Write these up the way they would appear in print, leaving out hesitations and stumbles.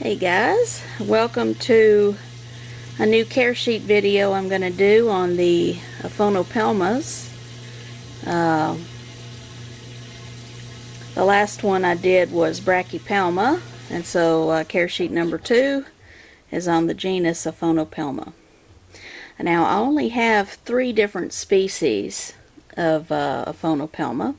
Hey guys, welcome to a new care sheet video I'm going to do on the Aphonopelmas. The last one I did was Brachypelma, and so care sheet number 2 is on the genus Aphonopelma. Now I only have 3 different species of Aphonopelma.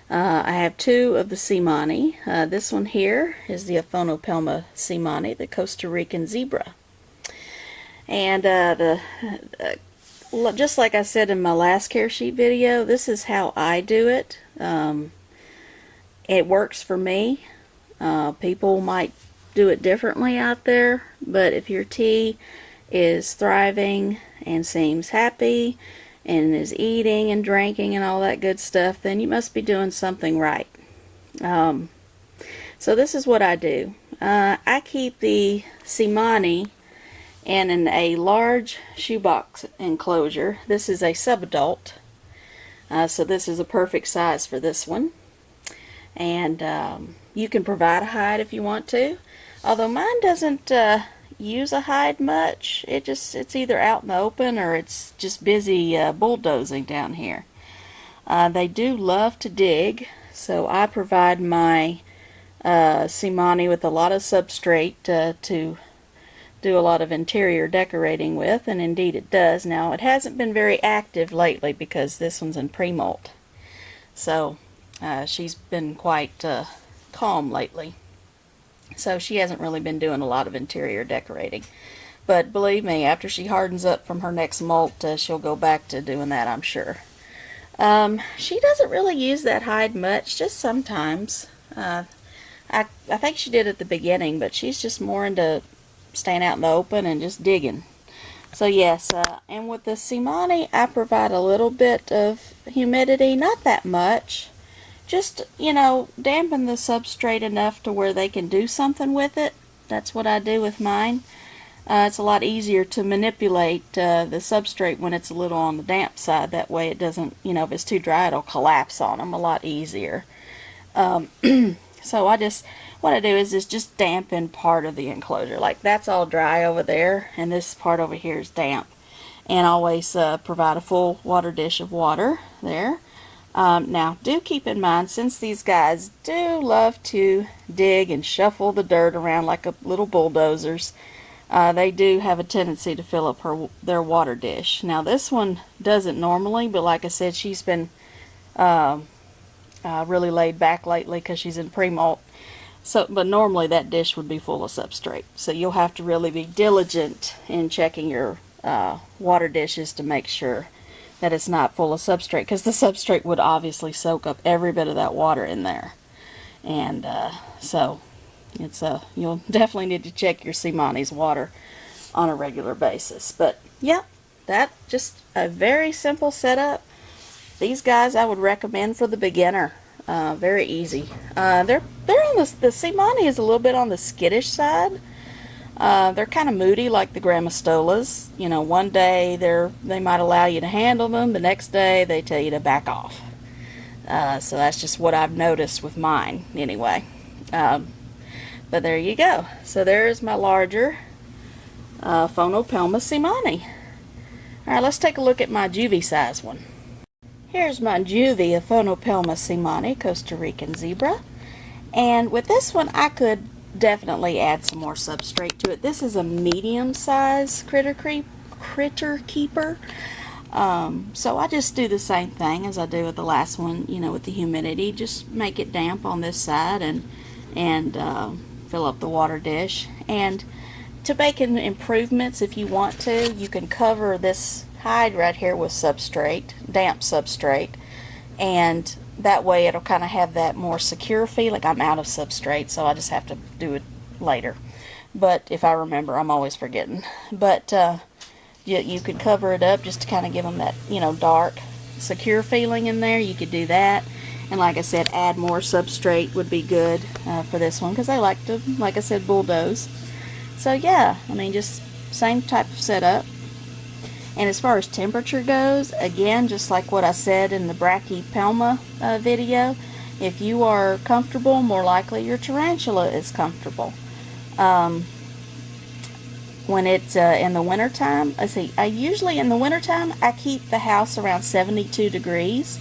I have 2 of the Simani. This one here is the Aphonopelma Simani, the Costa Rican zebra. And just like I said in my last care sheet video, this is how I do it. It works for me. People might do it differently out there, but if your tea is thriving and seems happy and is eating and drinking and all that good stuff, then you must be doing something right. So this is what I do. I keep the Simani in a large shoebox enclosure. This is a subadult, so this is a perfect size for this one. And you can provide a hide if you want to, although mine doesn't use a hide much. It's either out in the open or it's just busy bulldozing down here. They do love to dig, so I provide my Simani with a lot of substrate to do a lot of interior decorating with, and indeed it does. Now it hasn't been very active lately because this one's in pre-molt, so she's been quite calm lately. So she hasn't really been doing a lot of interior decorating. But believe me, after she hardens up from her next molt, she'll go back to doing that, I'm sure. She doesn't really use that hide much, just sometimes. I think she did at the beginning, but she's just more into staying out in the open and just digging. So yes, and with the Simani, I provide a little bit of humidity, not that much. Just, dampen the substrate enough to where they can do something with it. That's what I do with mine. It's a lot easier to manipulate the substrate when it's a little on the damp side. That way it doesn't, if it's too dry, it'll collapse on them a lot easier. So what I do is just dampen part of the enclosure. Like that's all dry over there, and this part over here is damp. And always provide a full water dish of water there. Now, do keep in mind, since these guys do love to dig and shuffle the dirt around like little bulldozers, they do have a tendency to fill up their water dish. Now, this one doesn't normally, but like I said, she's been really laid back lately because she's in pre-molt. But normally that dish would be full of substrate. So you'll have to really be diligent in checking your water dishes to make sure that it's not full of substrate, because the substrate would obviously soak up every bit of that water in there. And so it's you'll definitely need to check your Simani's water on a regular basis. But yeah, that's just a very simple setup. These guys I would recommend for the beginner. Very easy. They're on the Simani is a little bit on the skittish side. They're kind of moody like the Grammostolas. One day they might allow you to handle them, the next day they tell you to back off. So that's just what I've noticed with mine anyway. But there you go. So there's my larger Aphonopelma Simani. Alright, let's take a look at my juvie size one. Here's my juvie Aphonopelma Simani, Costa Rican zebra. And with this one I could definitely add some more substrate to it. This is a medium size critter keeper. So I just do the same thing as I do with the last one, with the humidity. Just make it damp on this side and fill up the water dish. And to make improvements, if you want to, you can cover this hide right here with substrate, damp substrate, and that way it'll kind of have that more secure feeling. I'm out of substrate, so I just have to do it later. But if I remember, I'm always forgetting. But you could cover it up just to kind of give them that, dark, secure feeling in there. You could do that. And like I said, add more substrate would be good for this one, because they like to, like I said, bulldoze. So yeah, just same type of setup. And as far as temperature goes, again, just like what I said in the Brachypelma video, if you are comfortable, more likely your tarantula is comfortable. When it's in the wintertime, I usually in the wintertime I keep the house around 72 degrees,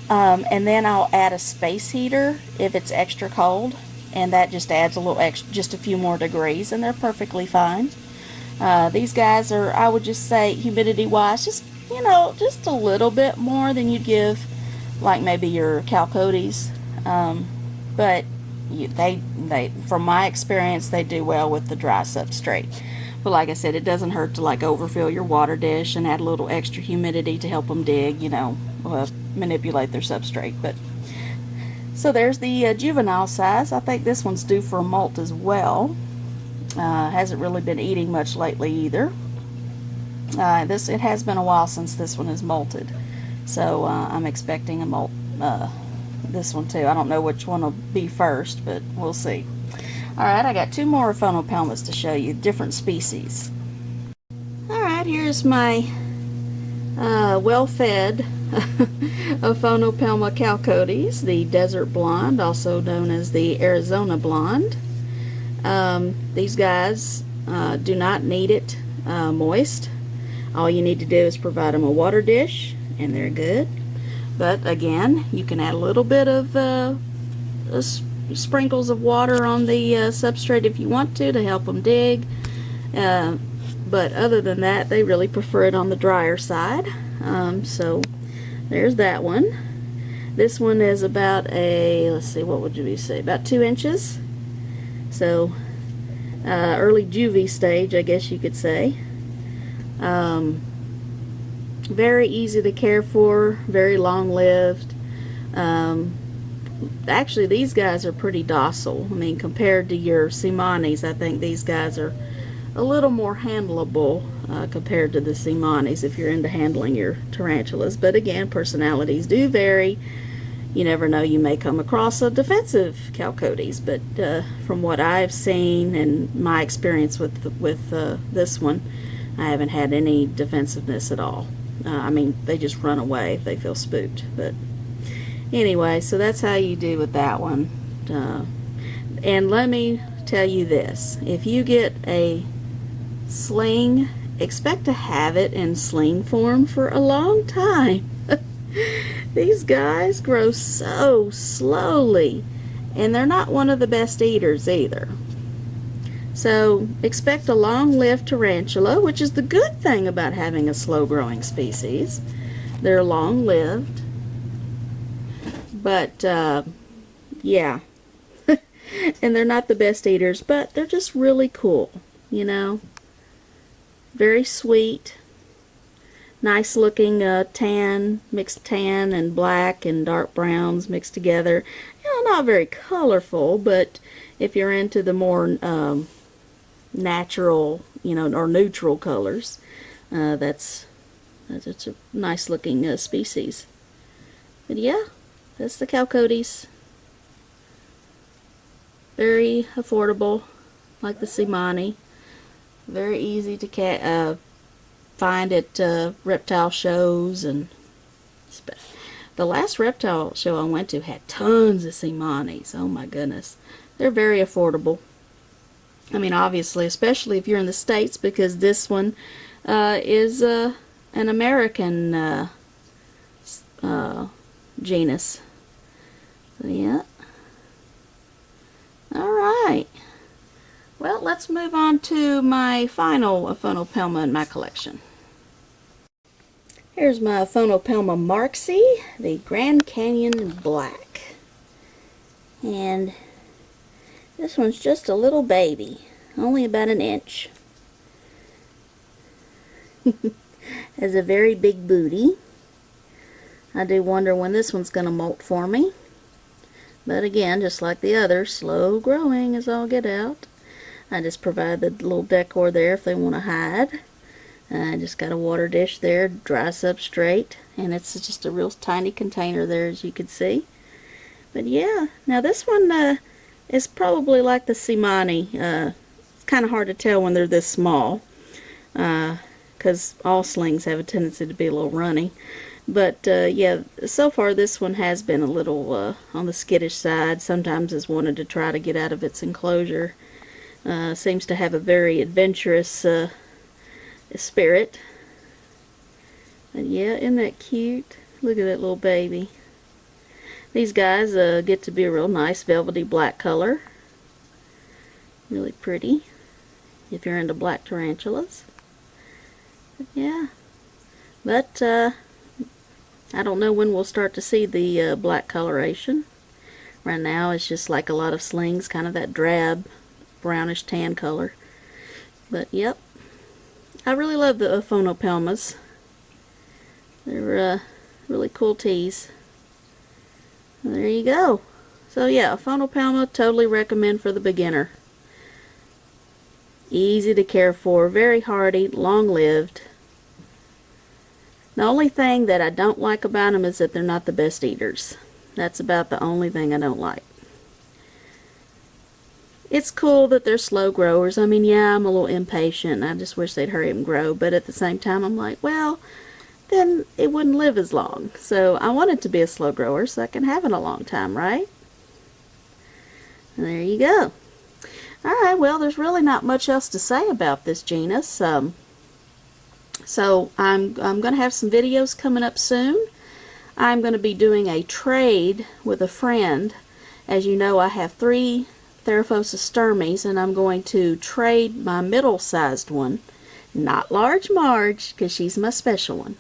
and then I'll add a space heater if it's extra cold, and that just adds a little extra, just a few more degrees, and they're perfectly fine. These guys are, I would just say, humidity wise, just, you know, just a little bit more than you'd give like maybe your chalcodes, but they from my experience, they do well with the dry substrate. But like I said, it doesn't hurt to like overfill your water dish and add a little extra humidity to help them dig, you know, manipulate their substrate. But so there's the juvenile size. I think this one's due for a molt as well. Hasn't really been eating much lately either. It has been a while since this one has molted, so I'm expecting a molt this one too. I don't know which one will be first, but we'll see. Alright, I got two more Aphonopelmas to show you, different species. Alright, here's my well-fed Aphonopelma chalcodes, the desert blonde, also known as the Arizona blonde. These guys do not need it moist. All you need to do is provide them a water dish and they're good. But again, you can add a little bit of sprinkles of water on the substrate if you want to help them dig. But other than that, they really prefer it on the drier side. So there's that one. This one is about let's see, what would you say, about 2 inches. So early juvie stage, I guess you could say. Very easy to care for, very long-lived. Actually, these guys are pretty docile. I mean, compared to your Simanis, I think these guys are a little more handleable compared to the Simanis if you're into handling your tarantulas. But again, personalities do vary. You never know, you may come across a defensive chalcodes, but from what I've seen and my experience with this one, I haven't had any defensiveness at all. I mean, they just run away if they feel spooked. But anyway, so that's how you do with that one. And let me tell you this, if you get a sling, expect to have it in sling form for a long time. These guys grow so slowly, and they're not one of the best eaters either. So expect a long-lived tarantula, which is the good thing about having a slow-growing species. They're long-lived, but yeah, and they're not the best eaters, but they're just really cool, you know. Very sweet. Nice looking tan, mixed tan and black and dark browns mixed together. You know, not very colorful, but if you're into the more natural, you know, or neutral colors, that's a nice looking species. But yeah, that's the chalcodes. Very affordable, like the Simani. Very easy to find at reptile shows, and the last reptile show I went to had tons of Simanis. Oh my goodness, they're very affordable. I mean, obviously, especially if you're in the States, because this one is an American genus. So yeah. All right. Well, let's move on to my final Aphonopelma in my collection. Here's my Aphonopelma marxi, the Grand Canyon Black. And this one's just a little baby, only about 1 inch. Has a very big booty. I do wonder when this one's going to molt for me. But again, just like the others, slow growing as all get out. I just provide the little decor there if they want to hide. I just got a water dish there, dry substrate, and it's just a real tiny container there, as you can see. But yeah, now this one is probably like the Simani. It's kind of hard to tell when they're this small, because all slings have a tendency to be a little runny. But yeah, so far this one has been a little on the skittish side. Sometimes has wanted to try to get out of its enclosure. Seems to have a very adventurous spirit. And yeah, isn't that cute? Look at that little baby. These guys get to be a real nice velvety black color. Really pretty if you're into black tarantulas. But yeah. But I don't know when we'll start to see the black coloration. Right now it's just like a lot of slings, kind of that drab brownish tan color. But yep, I really love the Aphonopelmas. They're really cool teas. There you go. So yeah, Aphonopelma, totally recommend for the beginner. Easy to care for, very hardy, long-lived. The only thing that I don't like about them is that they're not the best eaters. That's about the only thing I don't like. It's cool that they're slow growers. I mean, yeah, I'm a little impatient. I just wish they'd hurry up and grow. But at the same time, I'm like, well, then it wouldn't live as long. So I want it to be a slow grower so I can have it a long time, right? And there you go. Alright, well, there's really not much else to say about this genus. So I'm going to have some videos coming up soon. I'm going to be doing a trade with a friend. As you know, I have 3 Theraphosa sturmies, and I'm going to trade my middle-sized one, not large Marge, because she's my special one,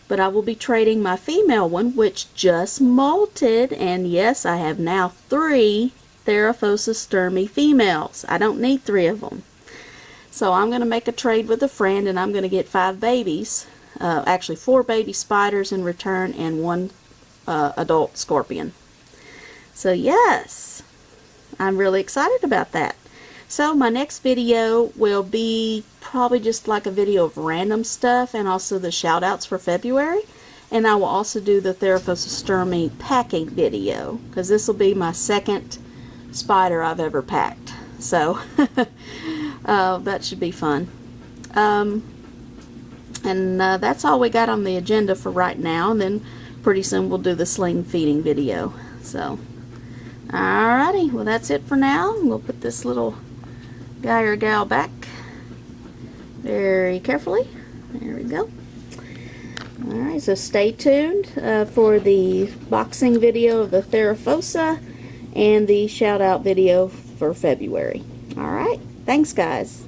but I will be trading my female one, which just molted, and yes, I have now 3 Theraphosa sturmy females. I don't need 3 of them. So I'm going to make a trade with a friend, and I'm going to get 5 babies, actually 4 baby spiders in return, and 1 adult scorpion. So yes, I'm really excited about that. So my next video will be probably just like a video of random stuff, and also the shout outs for February. And I will also do the Theraphosa sturmy packing video, because this will be my 2nd spider I've ever packed. So that should be fun. And that's all we got on the agenda for right now, and then pretty soon we'll do the sling feeding video. So alrighty, well, that's it for now. We'll put this little guy or gal back very carefully. There we go. Alright, so stay tuned for the boxing video of the Theraphosa and the shout out video for February. Alright, thanks guys.